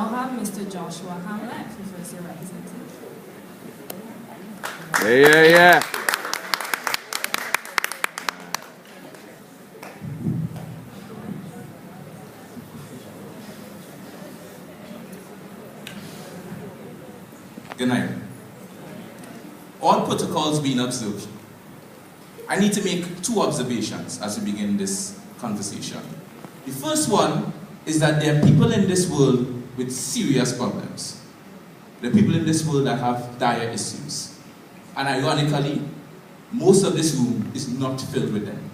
now have Mr. Joshua Hamlet, the first year representative. Yeah. Good night. All protocols being observed, I need to make two observations as we begin this conversation. The first one is that there are people in this world with serious problems. There are people in this world that have dire issues. And ironically, most of this room is not filled with them.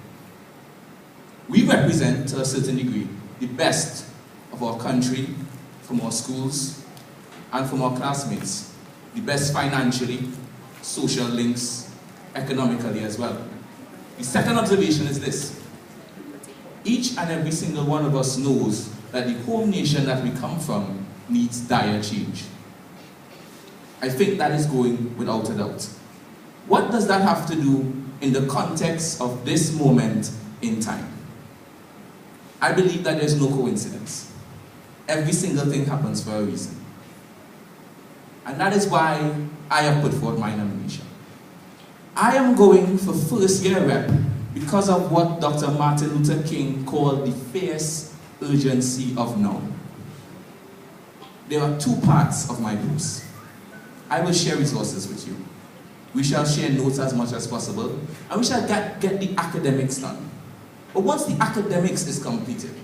We represent, to a certain degree, the best of our country, from our schools, and from our classmates. The best financially, social links, economically as well. The second observation is this. Each and every single one of us knows that the home nation that we come from needs dire change. I think that is going without a doubt. What does that have to do in the context of this moment in time? I believe that there's no coincidence. Every single thing happens for a reason. And that is why I have put forth my nomination. I am going for first year rep because of what Dr. Martin Luther King called the fierce urgency of now. There are two parts of my post. I will share resources with you. We shall share notes as much as possible, and we shall get the academics done. But once the academics is completed,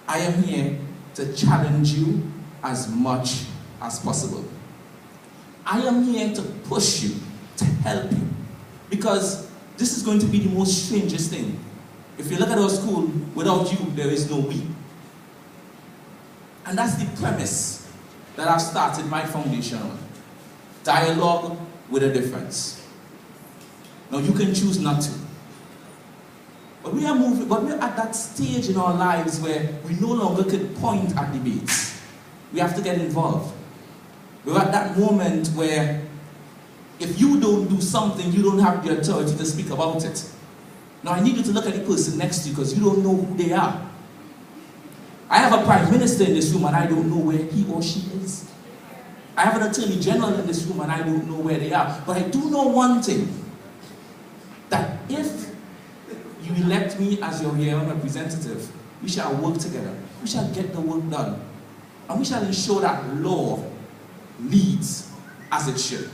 I am here to challenge you as much as possible. I am here to push you, to help you, because this is going to be the most strangest thing. If you look at our school, without you, there is no we. And that's the premise that I've started my foundation on. Dialogue with a difference. Now you can choose not to. But we are at that stage in our lives where we no longer can point at debates. We have to get involved. We're at that moment where if you don't do something, you don't have the authority to speak about it. Now I need you to look at the person next to you because you don't know who they are. I have a prime minister in this room and I don't know where he or she is. I have an attorney general in this room and I don't know where they are. But I do know one thing, that if you elect me as your year-one representative, we shall work together. We shall get the work done. And we shall ensure that law leads as it should.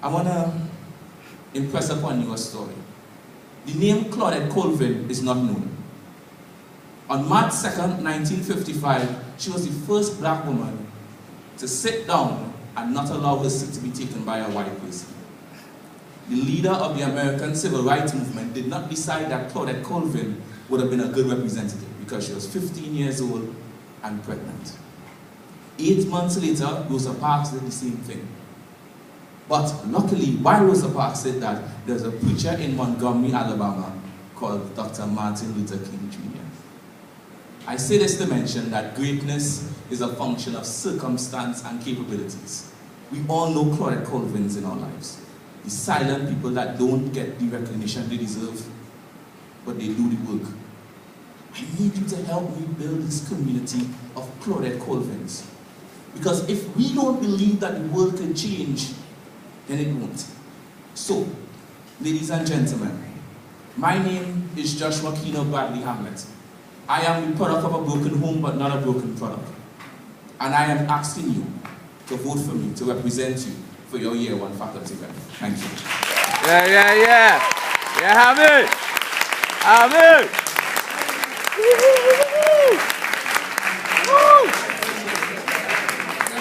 I want to impress upon you a story. The name Claudette Colvin is not known. On March 2nd, 1955, she was the first black woman to sit down and not allow her seat to be taken by a white person. The leader of the American Civil Rights Movement did not decide that Claudette Colvin would have been a good representative because she was 15 years old and pregnant. 8 months later, Rosa Parks did the same thing. But luckily, while Rosa Parks did that, there's a preacher in Montgomery, Alabama called Dr. Martin Luther King Jr. I say this to mention that greatness is a function of circumstance and capabilities. We all know Claudette Colvins in our lives. The silent people that don't get the recognition they deserve, but they do the work. I need you to help me build this community of Claudette Colvins. Because if we don't believe that the world can change, then it won't. So, ladies and gentlemen, my name is Joshua Keno Bradley Hamlet. I am the product of a broken home, but not a broken product. And I am asking you to vote for me, to represent you for your year one faculty rep. Thank you. Yeah. Yeah, Hamid! Hamid!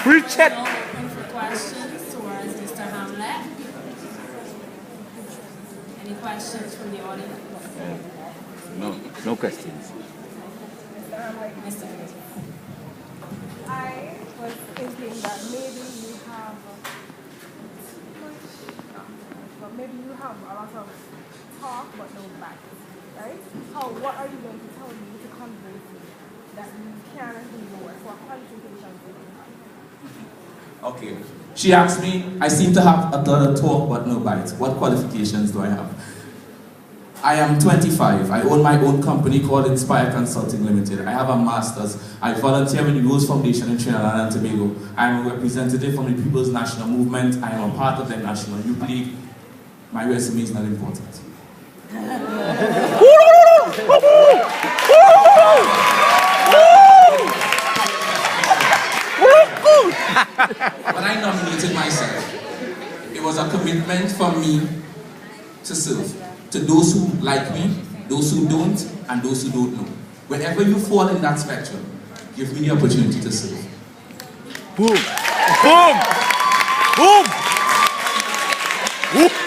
Preach it! Open for questions towards Mr. Hamlet. Any questions from the audience? No questions. Mr. I was thinking that maybe you have a lot of talk but no back, right? What are you going to tell me to convince me that you can do more for qualifications? Okay. She asked me, I seem to have a lot of talk but no bite. What qualifications do I have? I am 25. I own my own company called Inspire Consulting Limited. I have a master's. I volunteer with the Rose Foundation in Trinidad and Tobago. I am a representative from the People's National Movement. I am a part of the National Youth League. My resume is not important. When I nominated myself, it was a commitment from me to serve. To those who like me, those who don't, and those who don't know. Wherever you fall in that spectrum, give me the opportunity to serve. Boom! Boom! Boom! Boom!